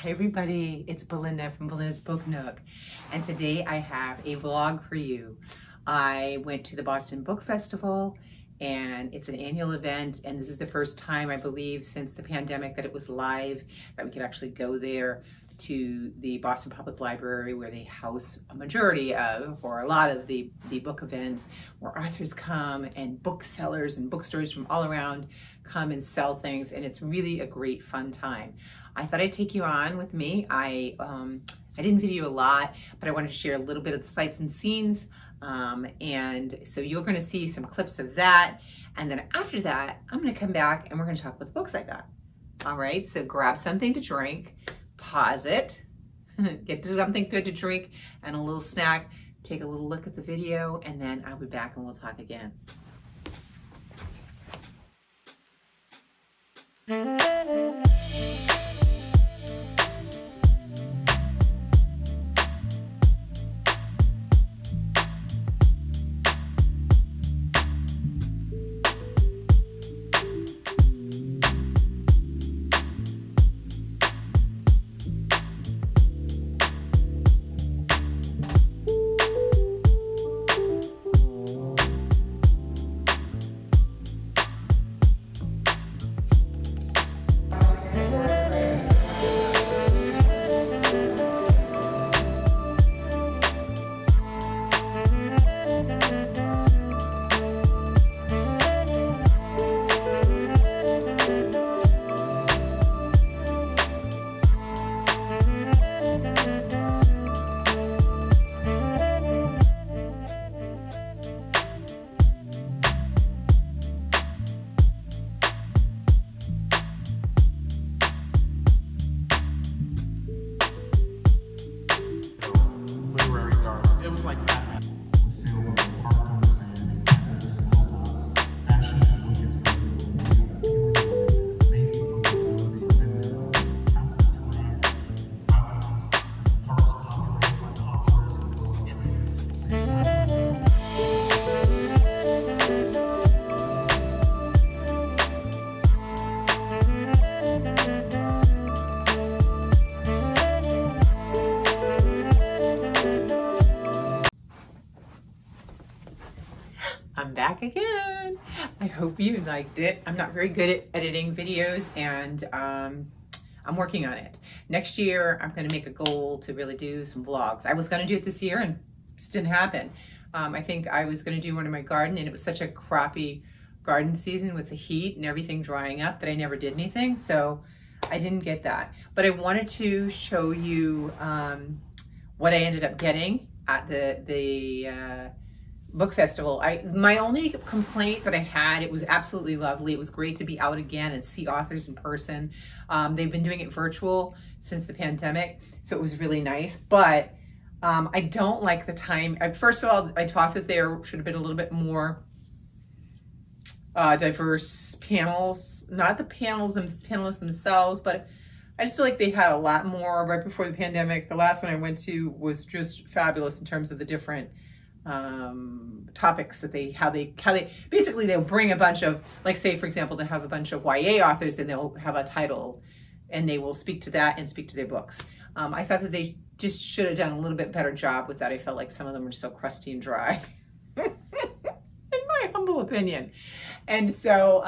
Hi everybody, it's Belinda from Belinda's Book Nook, and today I have a vlog for you. I went to the Boston Book Festival, and it's an annual event, and this is the first time, I believe, since the pandemic that it was live, that we could actually go there to the Boston Public Library, where they house a majority of, or a lot of the book events, where authors come and booksellers and bookstores from all around come and sell things, and it's really a great fun time. I thought I'd take you on with me. I didn't video a lot, but I wanted to share a little bit of the sights and scenes, and so you're going to see some clips of that, and then after that I'm going to come back and we're going to talk about the books I got. All right, so grab something to drink, pause it, get something good to drink and a little snack, take a little look at the video, and then I'll be back and we'll talk again. I'm back again. I hope you liked it. I'm not very good at editing videos, and I'm working on it. Next year, I'm going to make a goal to really do some vlogs. I was going to do it this year, and it just didn't happen. I think I was going to do one in my garden, and it was such a crappy garden season with the heat and everything drying up that I never did anything, so I didn't get that. But I wanted to show you what I ended up getting at the book festival. My only complaint that I had, it was absolutely lovely. It was great to be out again and see authors in person. They've been doing it virtual since the pandemic, so it was really nice. But I don't like the time. First of all, I thought that there should have been a little bit more diverse panels. Not the panelists themselves, but I just feel like they had a lot more right before the pandemic. The last one I went to was just fabulous in terms of the different topics that how they basically they'll bring a bunch of, like, say for example, they have a bunch of YA authors and they'll have a title and they will speak to that and speak to their books. I thought that they just should have done a little bit better job with that. I felt like some of them were so crusty and dry in my humble opinion. And so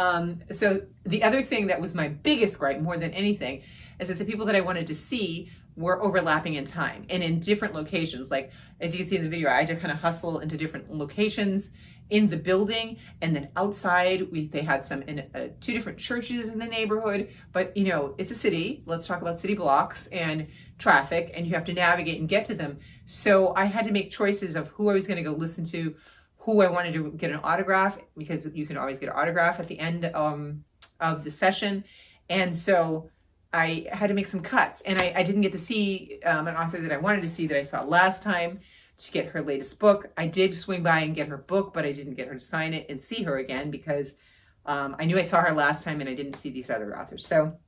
so the other thing that was my biggest gripe more than anything is that the people that I wanted to see were overlapping in time and in different locations. Like, as you can see in the video, I had to kind of hustle into different locations in the building, and then outside they had some in two different churches in the neighborhood. But you know, it's a city. Let's talk about city blocks and traffic, and you have to navigate and get to them. So I had to make choices of who I was going to go listen to, who I wanted to get an autograph, because you can always get an autograph at the end of the session. And so I had to make some cuts, and I didn't get to see an author that I wanted to see that I saw last time to get her latest book. I did swing by and get her book, but I didn't get her to sign it and see her again because I knew I saw her last time and I didn't see these other authors. So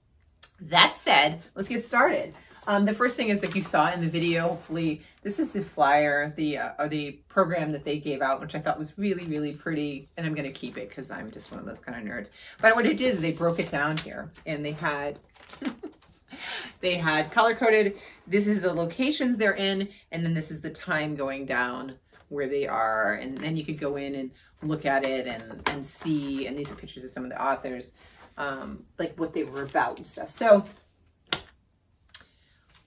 that said, let's get started. The first thing is, like you saw in the video, hopefully, this is the flyer, the program that they gave out, which I thought was really, really pretty, and I'm going to keep it because I'm just one of those kind of nerds. But what it did is they broke it down here, and they had they had color coded. This is the locations they're in, and then this is the time going down where they are, and then you could go in and look at it and see. And these are pictures of some of the authors, like what they were about and stuff. So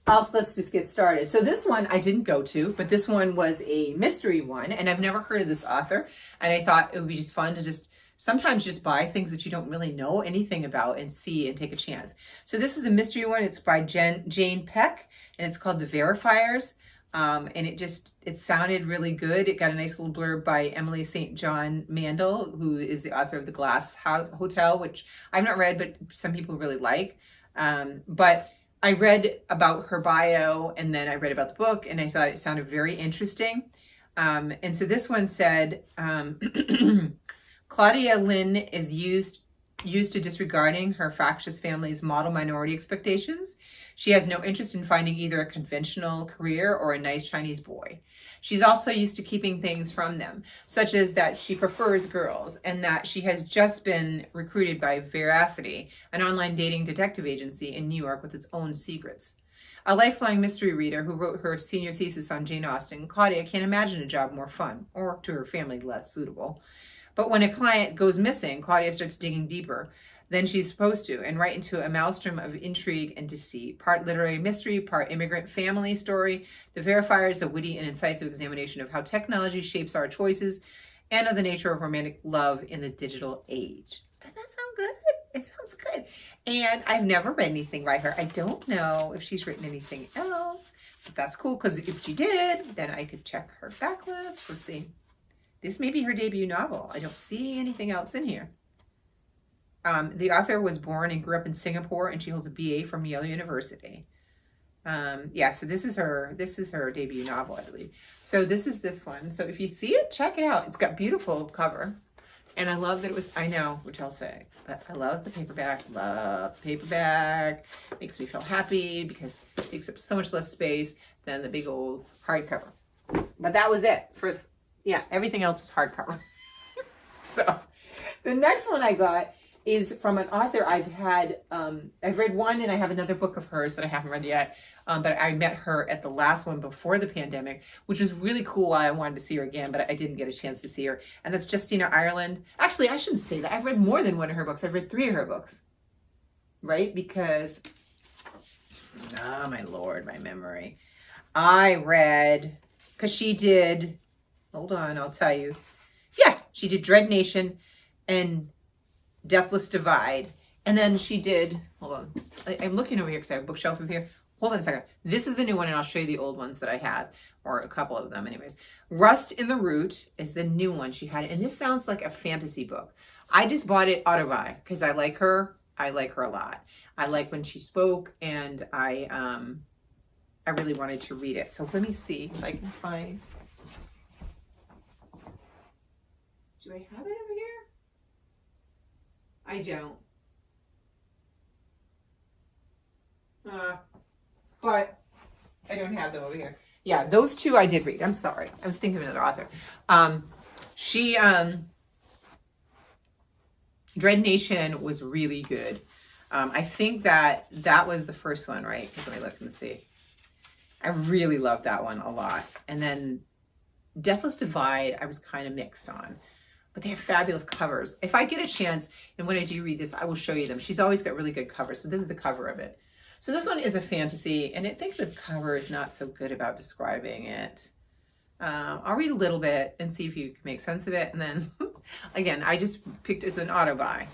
let's just get started. So this one I didn't go to, but this one was a mystery one, and I've never heard of this author, and I thought it would be just fun to sometimes just buy things that you don't really know anything about and see and take a chance. So this is a mystery one. It's by Jane Peck, and it's called The Verifiers. And it sounded really good. It got a nice little blurb by Emily St. John Mandel, who is the author of The Glass Hotel, which I've not read, but some people really like. But I read about her bio, and then I read about the book, and I thought it sounded very interesting. And so this one said, Claudia Lynn is used to disregarding her factious family's model minority expectations. She has no interest in finding either a conventional career or a nice Chinese boy. She's also used to keeping things from them, such as that she prefers girls and that she has just been recruited by Veracity, an online dating detective agency in New York with its own secrets. A lifelong mystery reader who wrote her senior thesis on Jane Austen, Claudia can't imagine a job more fun, or to her family less suitable. But when a client goes missing, Claudia starts digging deeper than she's supposed to, and right into a maelstrom of intrigue and deceit. Part literary mystery, part immigrant family story. The Verifier is a witty and incisive examination of how technology shapes our choices and of the nature of romantic love in the digital age. Does that sound good? It sounds good. And I've never read anything by her. I don't know if she's written anything else, but that's cool, because if she did, then I could check her backlist. Let's see. This may be her debut novel. I don't see anything else in here. The author was born and grew up in Singapore, and she holds a BA from Yale University. Yeah, so this is her debut novel, I believe. So this is this one. So if you see it, check it out. It's got beautiful cover. And I love that it was, I know, which I'll say, but I love the paperback. Love the paperback. Makes me feel happy because it takes up so much less space than the big old hardcover. But that was it for, yeah, everything else is hardcover. So the next one I got is from an author I've read one, and I have another book of hers that I haven't read yet. But I met her at the last one before the pandemic, which was really cool. I wanted to see her again, but I didn't get a chance to see her. And that's Justina Ireland. Actually, I shouldn't say that. I've read more than one of her books. I've read 3 of her books, right? Because, oh my Lord, my memory. I read, because she did, hold on, I'll tell you. Yeah, she did Dread Nation and Deathless Divide. And then she did, hold on, I'm looking over here because I have a bookshelf over here. Hold on a second. This is the new one, and I'll show you the old ones that I have, or a couple of them anyways. Rust in the Root is the new one she had, and this sounds like a fantasy book. I just bought it auto buy because I like her. I like her a lot. I like when she spoke, and I really wanted to read it. So let me see if I can find. Do I have it over here? I don't. But I don't have them over here. Yeah, those 2 I did read. I'm sorry. I was thinking of another author. Dread Nation was really good. I think that was the first one, right? Let me look and see. I really loved that one a lot. And then Deathless Divide, I was kind of mixed on. But they have fabulous covers. If I get a chance, and when I do read this, I will show you them. She's always got really good covers. So this is the cover of it. So this one is a fantasy, and I think the cover is not so good about describing it. I'll read a little bit and see if you can make sense of it. And then, again, I just picked, it's an auto buy.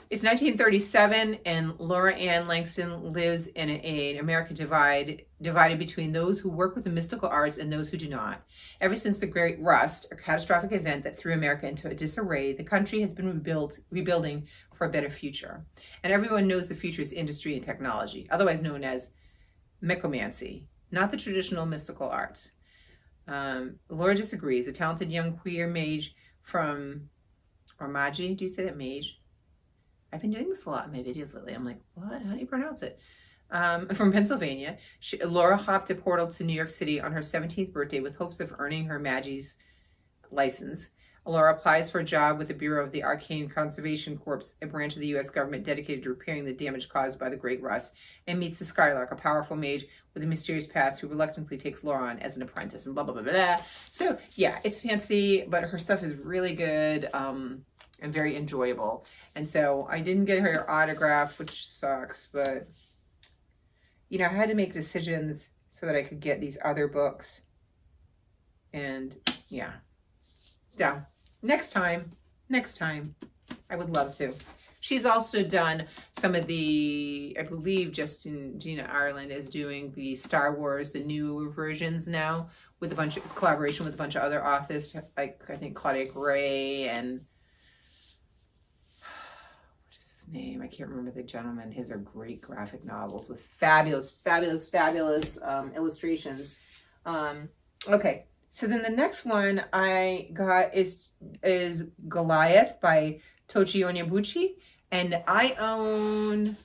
It's 1937, and Laura Ann Langston lives in an America divided between those who work with the mystical arts and those who do not. Ever since the Great Rust, a catastrophic event that threw America into a disarray, the country has been rebuilding for a better future. And everyone knows the future is industry and technology, otherwise known as mechomancy, not the traditional mystical arts. Laura disagrees. A talented young queer mage from Ormagi, do you say that, mage? I've been doing this a lot in my videos lately. I'm like, what? How do you pronounce it? From Pennsylvania. Laura hopped a portal to New York City on her 17th birthday with hopes of earning her Magi's license. Laura applies for a job with the Bureau of the Arcane Conservation Corps, a branch of the U.S. government dedicated to repairing the damage caused by the Great Rust, and meets the Skylark, a powerful mage with a mysterious past who reluctantly takes Laura on as an apprentice, and blah, blah, blah, blah. So, yeah, it's fancy, but her stuff is really good and very enjoyable. And so I didn't get her autograph, which sucks, but, you know, I had to make decisions so that I could get these other books. And, yeah. Next time, I would love to. She's also done some of the, I believe Gina Ireland is doing the Star Wars, the new versions now, with a bunch of, it's collaboration with a bunch of other authors, like I think Claudia Gray and, what is his name? I can't remember the gentleman. His are great graphic novels with fabulous illustrations. Okay. So then the next one I got is Goliath by Tochi Onyebuchi. And I own,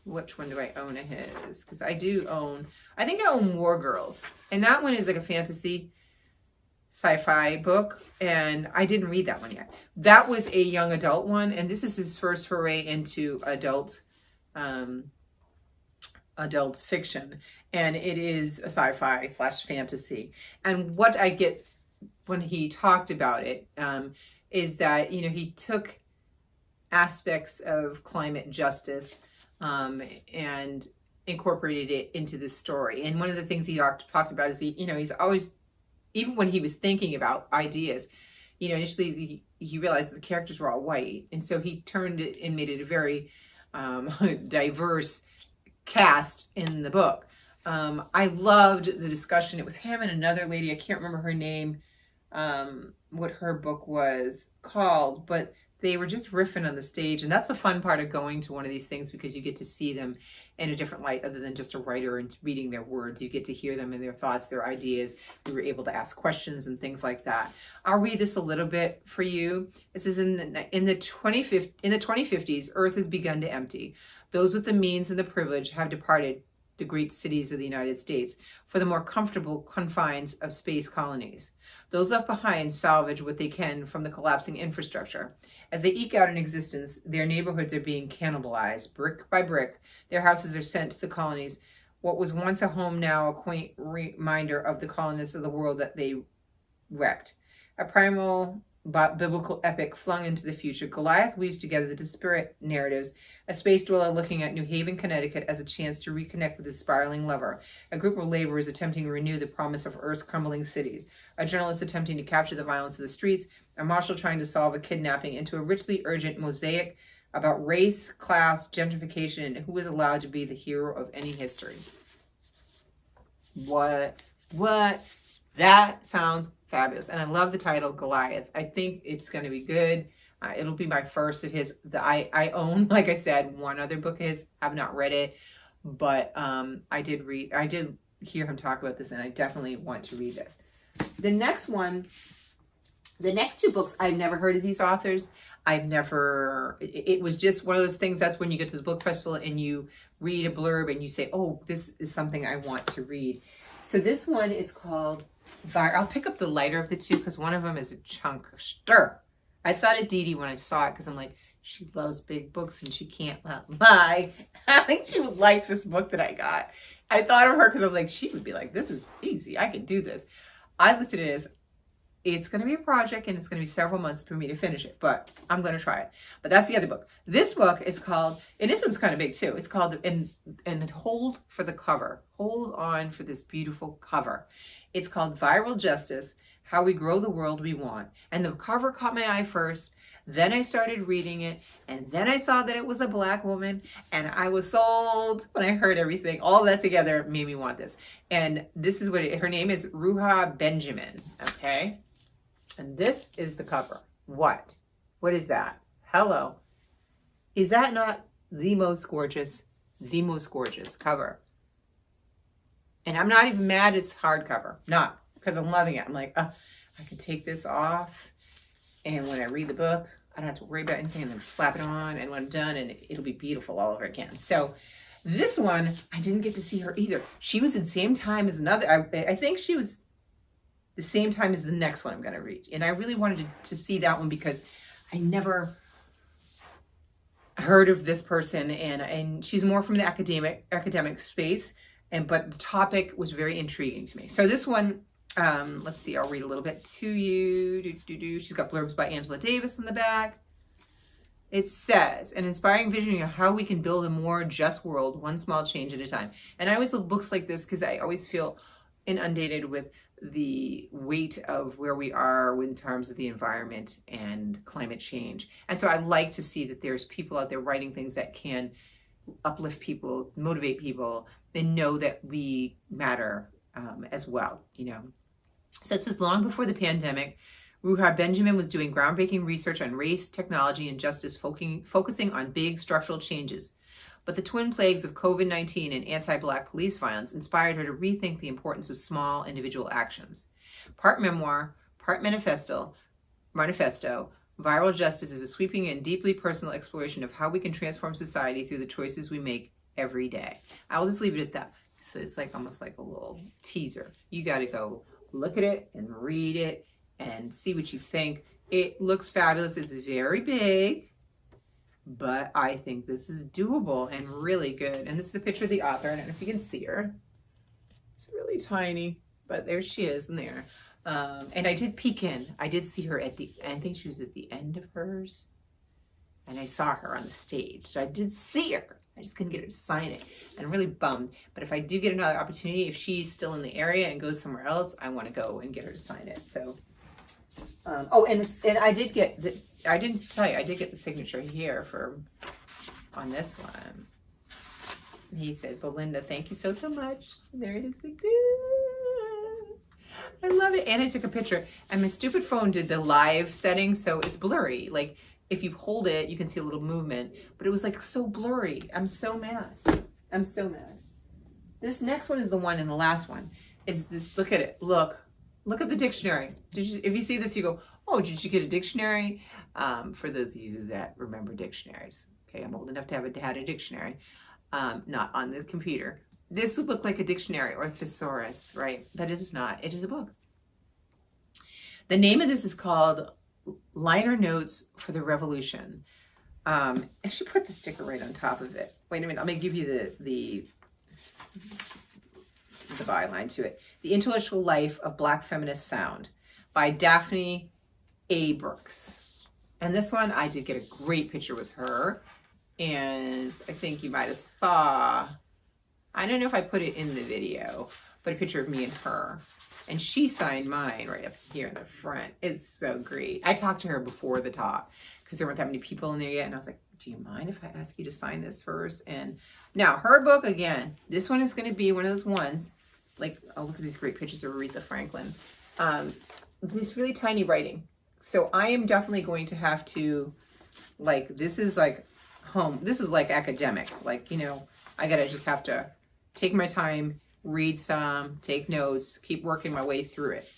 which one do I own of his? Because I think I own War Girls. And that one is like a fantasy sci-fi book. And I didn't read that one yet. That was a young adult one. And this is his first foray into adult fiction, and it is a sci-fi / fantasy. And what I get when he talked about it is that, you know, he took aspects of climate justice and incorporated it into the story. And one of the things he talked about is he's always, even when he was thinking about ideas, you know, initially he realized that the characters were all white, and so he turned it and made it a very diverse cast in the book. I loved the discussion. It was him and another lady, I can't remember her name, what her book was called, but they were just riffing on the stage. And that's the fun part of going to one of these things, because you get to see them in a different light other than just a writer and reading their words. You get to hear them and their thoughts, their ideas. We were able to ask questions and things like that. I'll read this a little bit for you. This is in the 2050s, Earth has begun to empty. Those with the means and the privilege have departed the great cities of the United States for the more comfortable confines of space colonies. Those left behind salvage what they can from the collapsing infrastructure. As they eke out an existence, their neighborhoods are being cannibalized. Brick by brick, their houses are sent to the colonies. What was once a home, now a quaint reminder of the colonists of the world that they wrecked. A primal biblical epic flung into the future, Goliath weaves together the disparate narratives, a space dweller looking at New Haven, Connecticut as a chance to reconnect with his spiraling lover, a group of laborers attempting to renew the promise of Earth's crumbling cities, a journalist attempting to capture the violence of the streets, a marshal trying to solve a kidnapping, into a richly urgent mosaic about race, class, gentrification, and who is allowed to be the hero of any history. What? That sounds fabulous. And I love the title, Goliath. I think it's going to be good. It'll be my first of his. I own, like I said, one other book of his. I've not read it, but I did hear him talk about this, and I definitely want to read this. The next two books, I've never heard of these authors. It was just one of those things. That's when you get to the book festival and you read a blurb and you say, oh, this is something I want to read. So this one is called, I'll pick up the lighter of the two because one of them is a chunkster. I thought of Dee Dee when I saw it because I'm like, she loves big books and she can't lie. I think she would like this book that I got. I thought of her because I was like, she would be like, this is easy. I can do this. I looked at it as, it's going to be a project and it's going to be several months for me to finish it, but I'm going to try it. But that's the other book. This book is called, and this one's kind of big too. It's called, and hold for the cover. Hold on for this beautiful cover. It's called Viral Justice, How We Grow the World We Want. And the cover caught my eye first. Then I started reading it. And then I saw that it was a Black woman. And I was sold when I heard everything. All that together made me want this. And this is her name is Ruha Benjamin. Okay. And this is the cover. What? What is that? Hello. Is that not the most gorgeous cover? And I'm not even mad it's hardcover. Not, because I'm loving it. I'm like, I can take this off. And when I read the book, I don't have to worry about anything, and then slap it on. And when I'm done, and it'll be beautiful all over again. So this one, I didn't get to see her either. She was in the same time as another. I think she was the same time as the next one I'm going to read. And I really wanted to see that one because I never heard of this person, and she's more from the academic space, but the topic was very intriguing to me. So this one, let's see, I'll read a little bit to you. She's got blurbs by Angela Davis in the back. It says, an inspiring vision of how we can build a more just world, one small change at a time. And I always love books like this because I always feel inundated with the weight of where we are in terms of the environment and climate change. And so I like to see that there's people out there writing things that can uplift people, motivate people, and know that we matter as well, you know. So it says, long before the pandemic, Ruha Benjamin was doing groundbreaking research on race, technology, and justice, focusing on big structural changes. But the twin plagues of COVID-19 and anti-Black police violence inspired her to rethink the importance of small individual actions. Part memoir, part manifesto, Viral Justice is a sweeping and deeply personal exploration of how we can transform society through the choices we make every day. I'll just leave it at that. So it's like almost like a little teaser. You got to go look at it and read it and see what you think. It looks fabulous. It's very big, but I think this is doable and really good. And this is a picture of the author. I don't know if you can see her. It's really tiny, but there she is in there. And I did peek in. I did see her at the, I think she was at the end of hers. And I saw her on the stage. So I did see her. I just couldn't get her to sign it. And I'm really bummed. But if I do get another opportunity, if she's still in the area and goes somewhere else, I want to go and get her to sign it. So, and I did get the, I didn't tell you, I did get the signature here on this one. And he said, Belinda, thank you so much. There it is. I love it. And I took a picture. And my stupid phone did the live setting, so it's blurry. Like, if you hold it, you can see a little movement. But it was like so blurry. I'm so mad. I'm so mad. This next one is the one, and the last one is this. Look at it. Look at the dictionary. If you see this, you go, oh, did you get a dictionary? For those of you that remember dictionaries. Okay, I'm old enough to have had a dictionary, not on the computer. This would look like a dictionary or a thesaurus, right? But it is not. It is a book. The name of this is called Liner Notes for the Revolution. I should put the sticker right on top of it. Wait a minute. I'm going to give you the byline to it. The Intellectual Life of Black Feminist Sound by Daphne A. Brooks. And this one, I did get a great picture with her. And I think you might have saw, I don't know if I put it in the video, but a picture of me and her. And she signed mine right up here in the front. It's so great. I talked to her before the talk because there weren't that many people in there yet. And I was like, do you mind if I ask you to sign this first? And now her book, again, this one is going to be one of those ones, like, oh, look at these great pictures of Aretha Franklin. This really tiny writing. So I am definitely going to have to, like, this is like home. This is like academic. Like, you know, I got to just have to take my time, read some, take notes, keep working my way through it.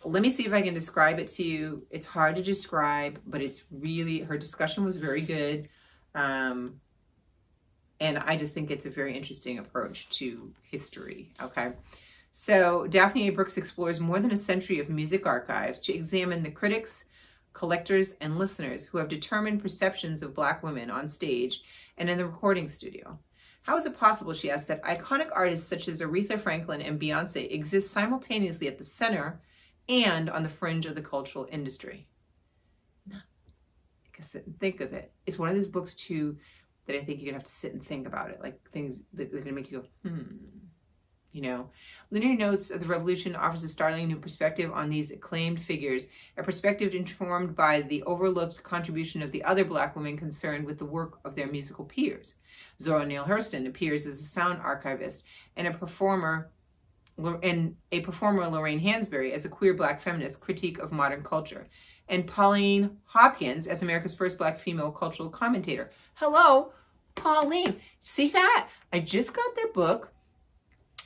Let me see if I can describe it to you. It's hard to describe, but it's really, her discussion was very good. And I just think it's a very interesting approach to history, okay? So Daphne A. Brooks explores more than a century of music archives to examine the critics, collectors, and listeners who have determined perceptions of Black women on stage and in the recording studio. How is it possible, she asked, that iconic artists such as Aretha Franklin and Beyonce exist simultaneously at the center and on the fringe of the cultural industry? Now, I guess sit and think of it. It's one of those books, too, that I think you're going to have to sit and think about it. Like things that are going to make you go, You know, Linear Notes of the Revolution offers a startling new perspective on these acclaimed figures, a perspective informed by the overlooked contribution of the other Black women concerned with the work of their musical peers. Zora Neale Hurston appears as a sound archivist, and a performer, Lorraine Hansberry, as a queer Black feminist critique of modern culture, and Pauline Hopkins as America's first Black female cultural commentator. Hello, Pauline. See that? I just got their book.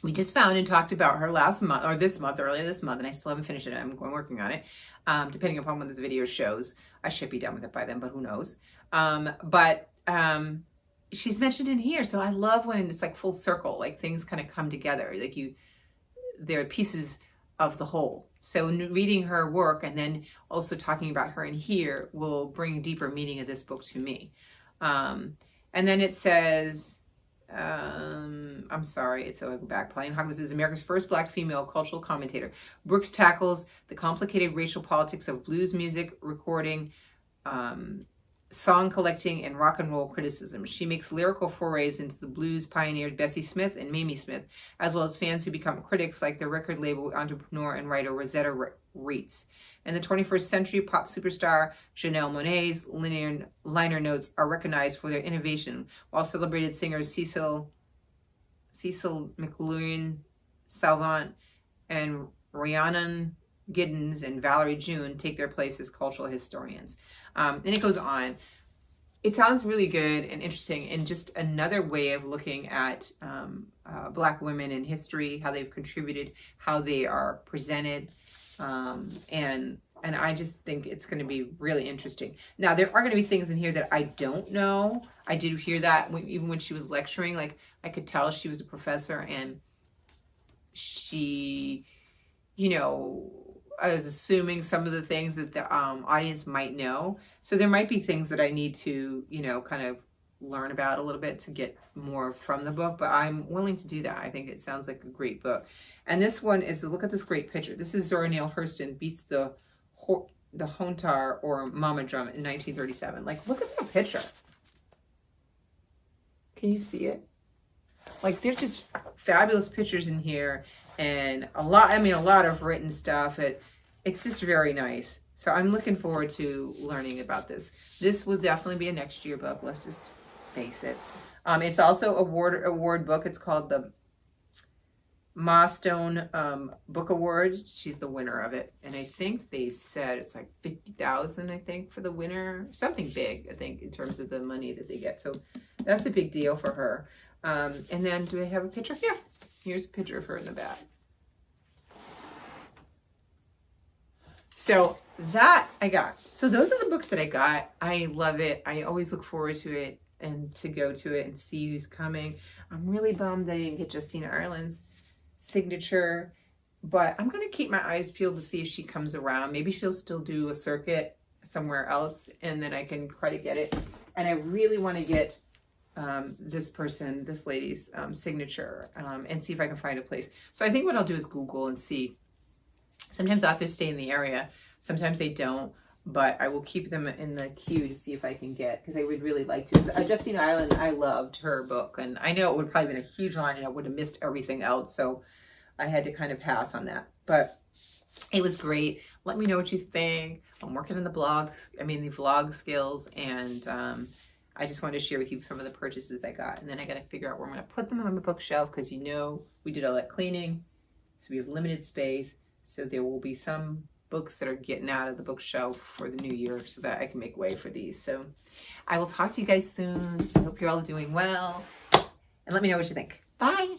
We just found and talked about her last month, or earlier this month, and I still haven't finished it. I'm working on it, depending upon when this video shows. I should be done with it by then, but who knows? She's mentioned in here, so I love when it's like full circle, like things kind of come together. Like there are pieces of the whole. So reading her work and then also talking about her in here will bring deeper meaning of this book to me. And then it says, I'm sorry, it's going back. Pauline Hawkins is America's first Black female cultural commentator. Brooks tackles the complicated racial politics of blues music recording, song collecting, and rock and roll criticism. She makes lyrical forays into the blues pioneered Bessie Smith and Mamie Smith, as well as fans who become critics like the record label entrepreneur and writer Rosetta Reitz. In the 21st century, pop superstar Janelle Monáe's liner notes are recognized for their innovation, while celebrated singers Cecil McLaurin Salvant and Rhiannon Giddens and Valerie June take their place as cultural historians. And it goes on. It sounds really good and interesting, and just another way of looking at Black women in history, how they've contributed, how they are presented, and I just think it's going to be really interesting. Now, there are going to be things in here that I don't know. I did hear that even when she was lecturing, like I could tell she was a professor, and she, you know, I was assuming some of the things that the audience might know. So there might be things that I need to, you know, kind of learn about a little bit to get more from the book, but I'm willing to do that. I think it sounds like a great book. And this one is, look at this great picture. This is Zora Neale Hurston beats the Hontar or Mama Drum in 1937. Like, look at that picture. Can you see it? Like, there's just fabulous pictures in here, and a lot of written stuff. It's just very nice. So I'm looking forward to learning about this. This will definitely be a next year book. Let's just face it. It's also award book. It's called the Milestone Book Award. She's the winner of it, and I think they said it's like $50,000. I think for the winner, something big. I think in terms of the money that they get. So that's a big deal for her. And then, do I have a picture? Yeah, here's a picture of her in the back. So that I got. So those are the books that I got. I love it. I always look forward to it and to go to it and see who's coming. I'm really bummed that I didn't get Justina Ireland's signature, but I'm going to keep my eyes peeled to see if she comes around. Maybe she'll still do a circuit somewhere else, and then I can try to get it. And I really want to get this lady's signature and see if I can find a place. So I think what I'll do is Google and see. Sometimes authors stay in the area, sometimes they don't, but I will keep them in the queue to see if I can get, because I would really like to. Justina Ireland, I loved her book, and I know it would have probably been a huge line and I would have missed everything else, so I had to kind of pass on that. But it was great. Let me know what you think. I'm working on the vlog skills, and I just wanted to share with you some of the purchases I got. And then I got to figure out where I'm going to put them on my bookshelf, because you know we did all that cleaning, so we have limited space. So there will be some books that are getting out of the bookshelf for the new year so that I can make way for these. So I will talk to you guys soon. I hope you're all doing well. And let me know what you think. Bye.